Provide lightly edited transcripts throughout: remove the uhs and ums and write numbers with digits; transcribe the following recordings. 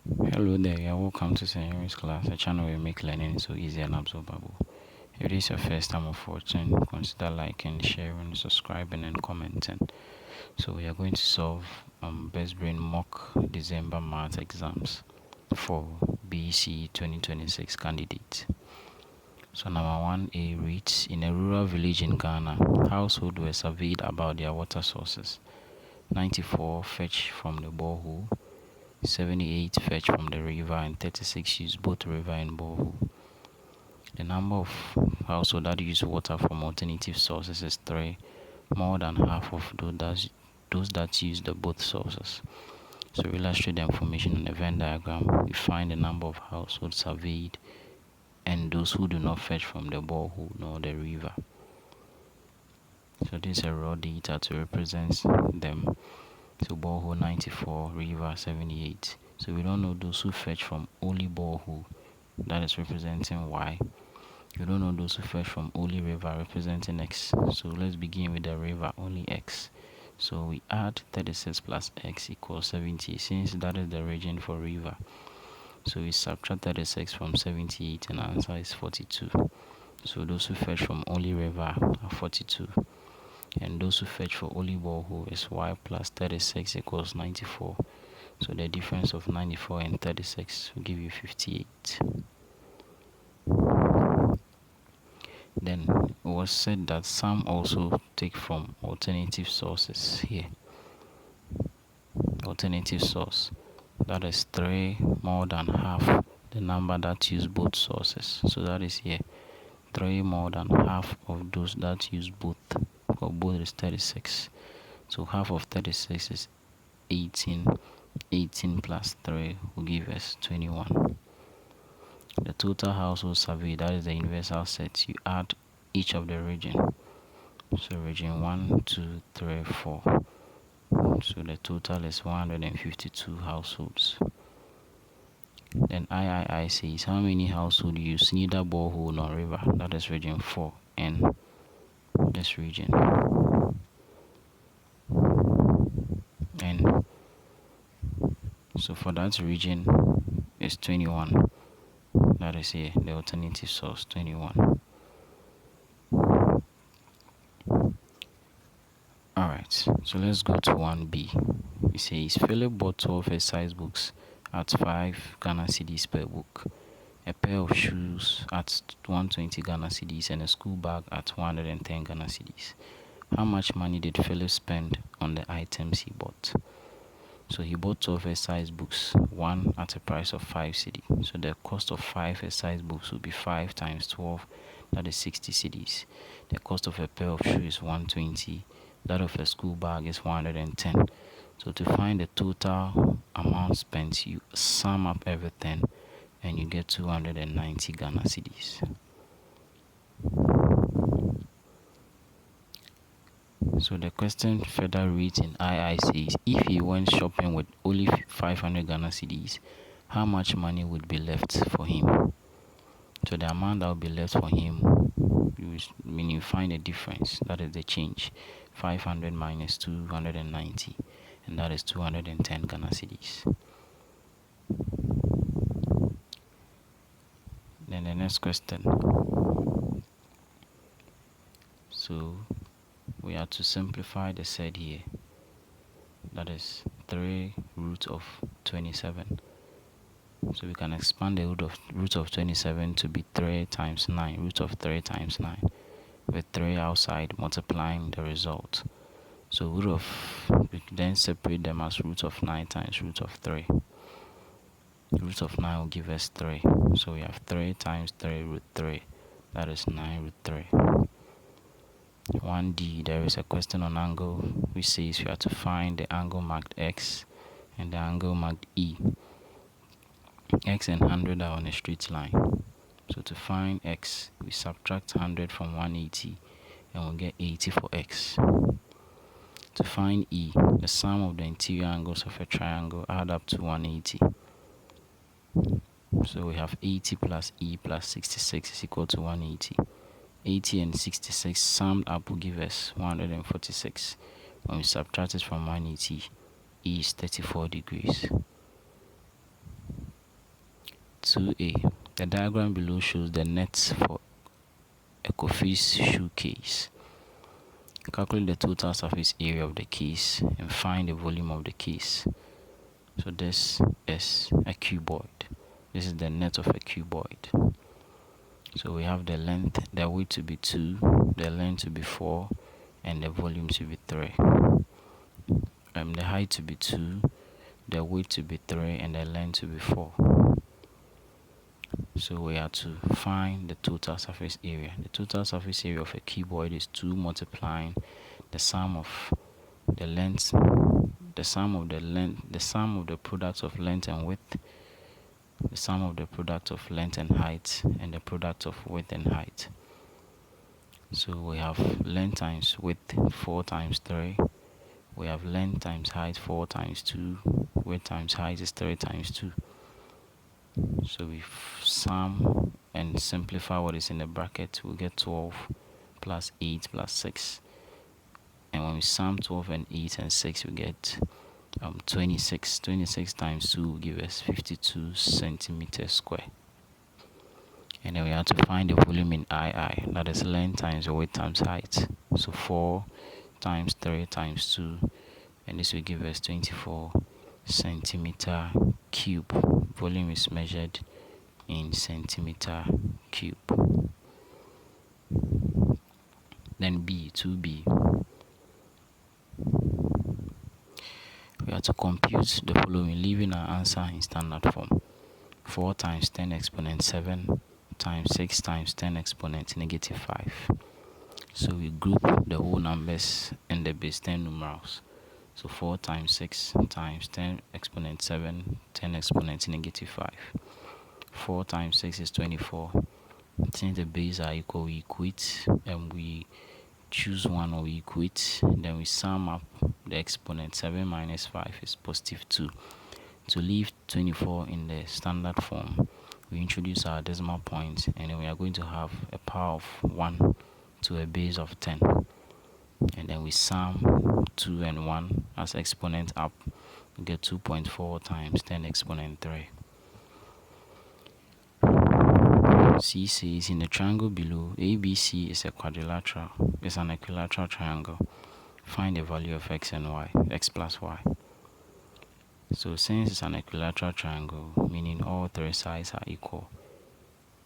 Hello there, you're welcome to St. Henry's class, a channel where we make learning so easy and absorbable. If this is your first time of watching, consider liking, sharing, subscribing, and commenting. So we are going to solve Best Brain Mock December Math exams for BC 2026 candidates. So number 1A reads, in a rural village in Ghana, households were surveyed about their water sources. 94 fetch from the borehole, 78 fetch from the river, and 36 use both river and borehole. The number of households that use water from alternative sources is 3, more than half of those that use the both sources. So we illustrate the information on the Venn diagram. We find the number of households surveyed and those who do not fetch from the borehole nor the river. So this is a raw data to represent them. So borehole 94, river 78. So we don't know those who fetch from only borehole, that is representing Y. We don't know those who fetch from only river, representing X. So let's begin with the river, only X. So we add 36 plus X equals 70, since that is the region for river. So we subtract 36 from 78 and the answer is 42. So those who fetch from only river are 42. And those who fetch for only borehole is Y plus 36 equals 94. So the difference of 94 and 36 will give you 58. Then it was said that some also take from alternative sources here. Alternative source, that is 3 more than half the number that use both sources. So that is here 3 more than half of those that use both, for both is 36. So half of 36 is 18. 18 plus 3 will give us 21. The total household survey, that is the universal set, you add each of the region. So region 1, 2, 3, 4. So the total is 152 households. Then III says how many households use neither borehole nor river, that is region 4 and this region. And so for that region is 21. That is here, the alternative source 21. Alright, so let's go to 1B. It says Philip bought 12 exercise books at 5 Ghana cedis per book, a pair of shoes at 120 Ghana cedis, and a school bag at 110 Ghana cedis. How much money did Philip spend on the items he bought? So he bought 12 exercise books, one at a price of 5 cedi. So the cost of 5 exercise books will be 5 times 12, that is 60 cedis. The cost of a pair of shoes is 120. That of a school bag is 110. So to find the total amount spent, you sum up everything and you get 290 Ghana cedis. So the question further reads in II says, if he went shopping with only 500 Ghana cedis, how much money would be left for him? So the amount that will be left for him, you find a difference, that is the change. 500 minus 290, and that is 210 Ghana cedis. Then the next question. So we have to simplify the set here. That is 3 root of 27. So we can expand the root of 27 to be 3 times 9, root of 3 times 9, with 3 outside multiplying the result. So we then separate them as root of 9 times root of 3. Root of 9 will give us 3. So we have 3 times 3 root 3. That is 9 root 3. 1D, there is a question on angle which says we have to find the angle marked X and the angle marked E. X and 100 are on a straight line. So to find X, we subtract 100 from 180 and we'll get 80 for X. To find E, the sum of the interior angles of a triangle add up to 180. So we have 80 plus E plus 66 is equal to 180. 80 and 66 summed up will give us 146. When we subtract it from 180, E is 34 degrees. 2a. The diagram below shows the nets for a coffee shoe case. Calculate the total surface area of the case and find the volume of the case. So this is a cuboid. This is the net of a cuboid. So we have the length, the width to be 2, the length to be 4, and the volume to be 3. The height to be 2, the width to be 3, and the length to be 4. So we have to find the total surface area. The total surface area of a cuboid is 2 multiplying the sum of the length, the sum of the products of length and width, the sum of the product of length and height, and the product of width and height. So we have length times width 4 times 3. We have length times height 4 times 2. Width times height is 3 times 2. So we sum and simplify what is in the bracket. We get 12 plus 8 plus 6. And when we sum 12 and 8 and 6, we get 26. 26 times 2 will give us 52 centimeters square. And then we have to find the volume in II. That is length times width times height. So 4 times 3 times 2. And this will give us 24 centimeter cube. Volume is measured in centimeter cube. Then B, 2b. We have to compute the following, leaving our answer in standard form. 4 times 10 exponent 7 times 6 times 10 exponent negative 5. So we group the whole numbers in the base 10 numerals. So 4 times 6 times 10 exponent 7, 10 exponent negative 5. 4 times 6 is 24. Since the base are equal, we equate, and we choose one or we equate. Then we sum up the exponent. 7 minus 5 is positive 2. To leave 24 in the standard form, we introduce our decimal point, and then we are going to have a power of 1 to a base of 10. And then we sum 2 and 1 as exponent up. We get 2.4 times 10 exponent 3. C says in the triangle below, ABC is a quadrilateral, is an equilateral triangle. Find the value of x and y, x plus y. So since it's an equilateral triangle, meaning all 3 sides are equal,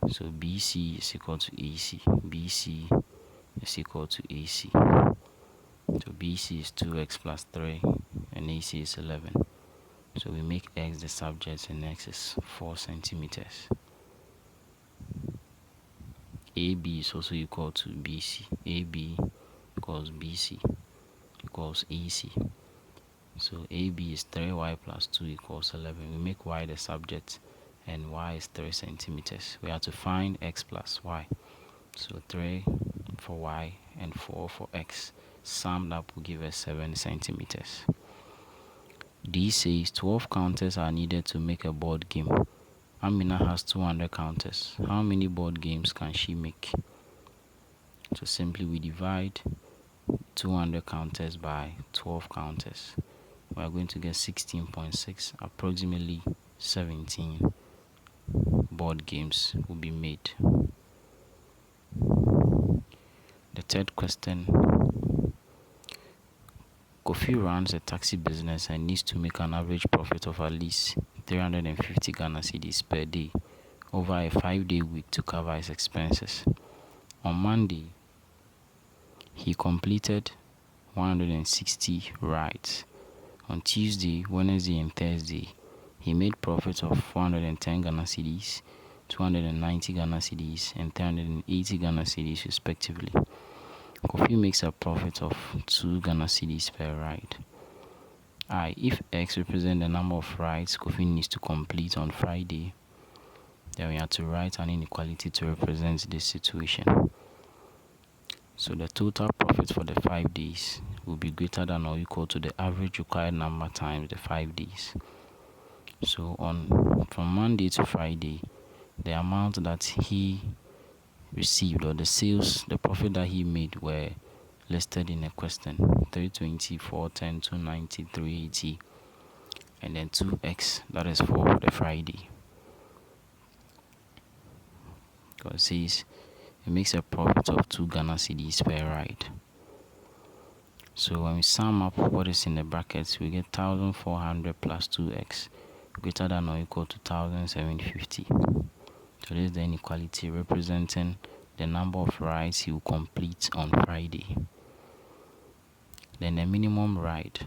so BC is equal to AC, BC is equal to AC. So BC is 2x plus 3 and AC is 11. So we make x the subject and x is 4 centimeters. AB is also equal to BC. AB equals BC equals AC. So AB is 3y plus 2 equals 11. We make y the subject and y is 3 centimeters. We have to find x plus y. So 3 for y and 4 for x. Summed up will give us 7 centimeters. D says 12 counters are needed to make a board game. Amina has 200 counters. How many board games can she make? So simply we divide 200 counters by 12 counters. We are going to get 16.6, approximately 17 board games will be made. The third question, Kofi runs a taxi business and needs to make an average profit of at least 350 Ghana cedis per day over a 5-day week to cover his expenses. On Monday, he completed 160 rides. On Tuesday, Wednesday, and Thursday, he made profits of 410 Ghana cedis, 290 Ghana cedis, and 380 Ghana cedis respectively. Kofi makes a profit of 2 Ghana cedis per ride. If X represents the number of rides Kofi needs to complete on Friday, then we have to write an inequality to represent this situation. So the total profit for the 5 days will be greater than or equal to the average required number times the 5 days. So from Monday to Friday, the amount that he received, or the profit that he made, were listed in a question: 320, 410, 290, 380, and then 2x, that is for the Friday. because it says it makes a profit of 2 Ghana cedis per ride. So when we sum up what is in the brackets, we get 1400 plus 2x greater than or equal to 1750. So this is the inequality representing the number of rides he will complete on Friday. Then the minimum ride,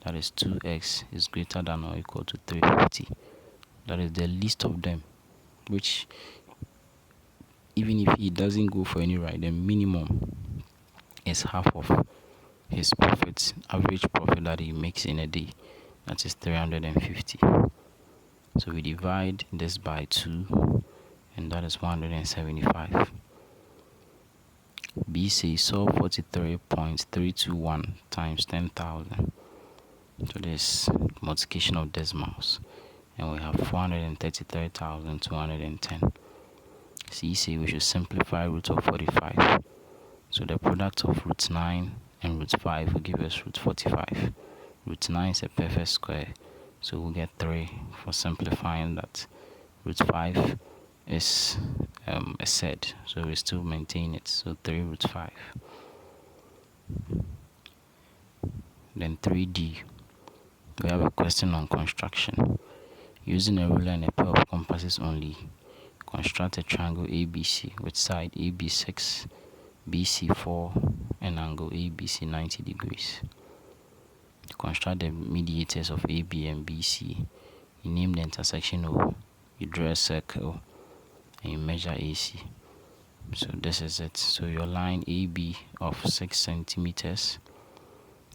that is 2x is greater than or equal to 350. That is the least of them, which even if he doesn't go for any ride, the minimum is half of his profits, average profit that he makes in a day. That is 350. So we divide this by 2, and that is 175. B says solve 43.321 times 10,000. So this multiplication of decimals, and we have 433,210. C say we should simplify root of 45. So the product of root 9 and root 5 will give us root 45. Root 9 is a perfect square, so we'll get 3 for simplifying that. Root 5 is a set, so we still maintain it, so 3 root 5. Then 3D, we have a question on construction. Using a ruler and a pair of compasses only, construct a triangle ABC with side AB 6, BC 4, and angle ABC 90 degrees. To construct the mediators of AB and BC, you name the intersection O, you draw a circle, and you measure AC. So this is it. So your line AB of 6 centimeters,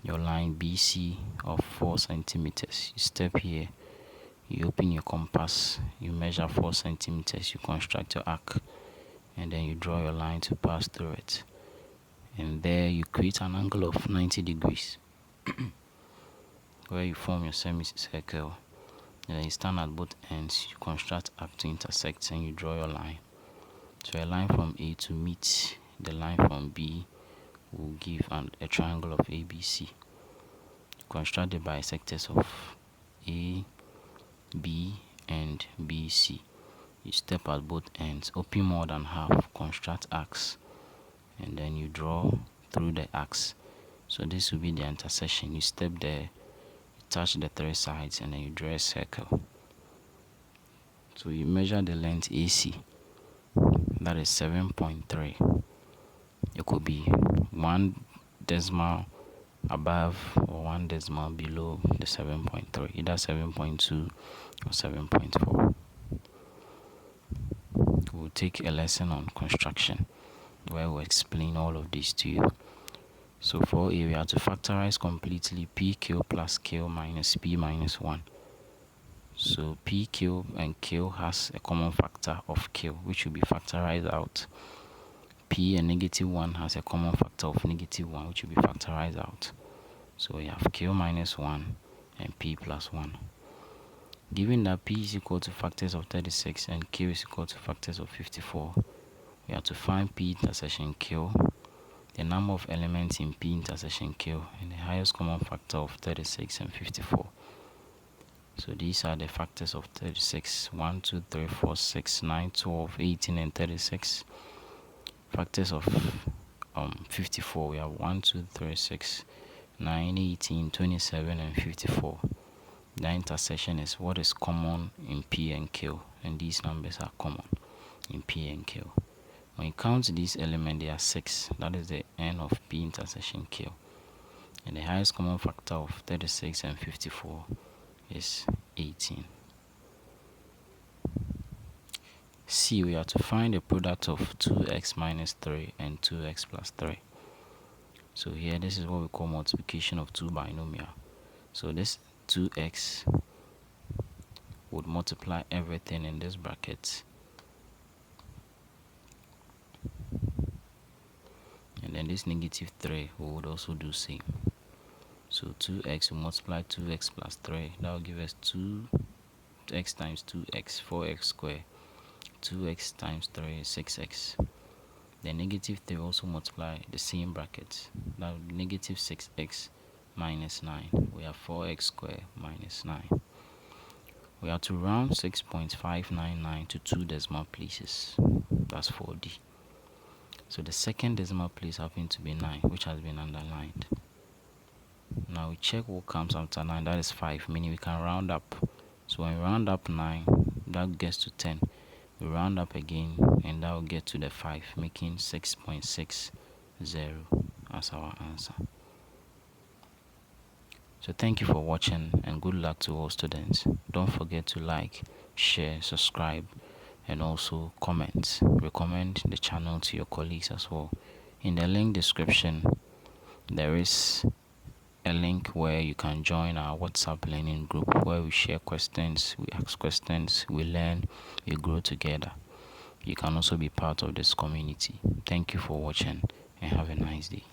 your line BC of 4 centimeters. You step here, you open your compass, you measure 4 centimeters, you construct your arc, and then you draw your line to pass through it. And there you create an angle of 90 degrees where you form your semicircle. And then you stand at both ends, you construct arc to intersect, and you draw your line. So a line from A to meet the line from B will give a triangle of ABC. Construct the bisectors of A, B, and BC. You step at both ends, open more than half, construct arcs, and then you draw through the arcs. So this will be the intersection. You step there, you touch the 3 sides, and then you draw a circle. So you measure the length AC. That is 7.3. It could be 1 decimal above or 1 decimal below the 7.3, either 7.2 or 7.4. We'll take a lesson on construction where we'll explain all of this to you. So for A, we have to factorize completely PQ plus Q minus P minus 1. So PQ and Q has a common factor of Q, which will be factorized out. P and negative 1 has a common factor of negative 1, which will be factorized out. So we have Q minus 1 and P plus 1. Given that P is equal to factors of 36 and Q is equal to factors of 54, we have to find P intersection Q, the number of elements in P intersection Q, and the highest common factor of 36 and 54. So these are the factors of 36, 1, 2, 3, 4, 6, 9, 12, 18, and 36. Factors of 54, we have 1, 2, 3, 6, 9, 18, 27, and 54. The intersection is what is common in P and Q, and these numbers are common in P and Q. When you count these elements, they are 6. That is the end of P intersection Q. And the highest common factor of 36 and 54 is 18. C, we have to find the product of 2x minus 3 and 2x plus 3. So here, this is what we call multiplication of two binomial. So this 2x would multiply everything in this bracket, and then this negative 3 we would also do same. So 2x will multiply 2x plus 3. That will give us 2x times 2x, 4x squared. 2x times 3 is 6x. The negative 3 also multiply the same bracket. Now negative 6x minus 9. We have 4x squared minus 9. We have to round 6.599 to 2 decimal places. That's 4D. So the second decimal place happens to be 9, which has been underlined. Now we check what comes after 9. That is 5, meaning we can round up. So when we round up 9, that gets to 10. We round up again, and that will get to the 5, making 6.60 as our answer. So thank you for watching, and good luck to all students. Don't forget to like, share, subscribe, and also comment. Recommend the channel to your colleagues as well. In the link description, there is a link where you can join our WhatsApp learning group, where we share questions, we ask questions, we learn, we grow together. You can also be part of this community. Thank you for watching, and have a nice day.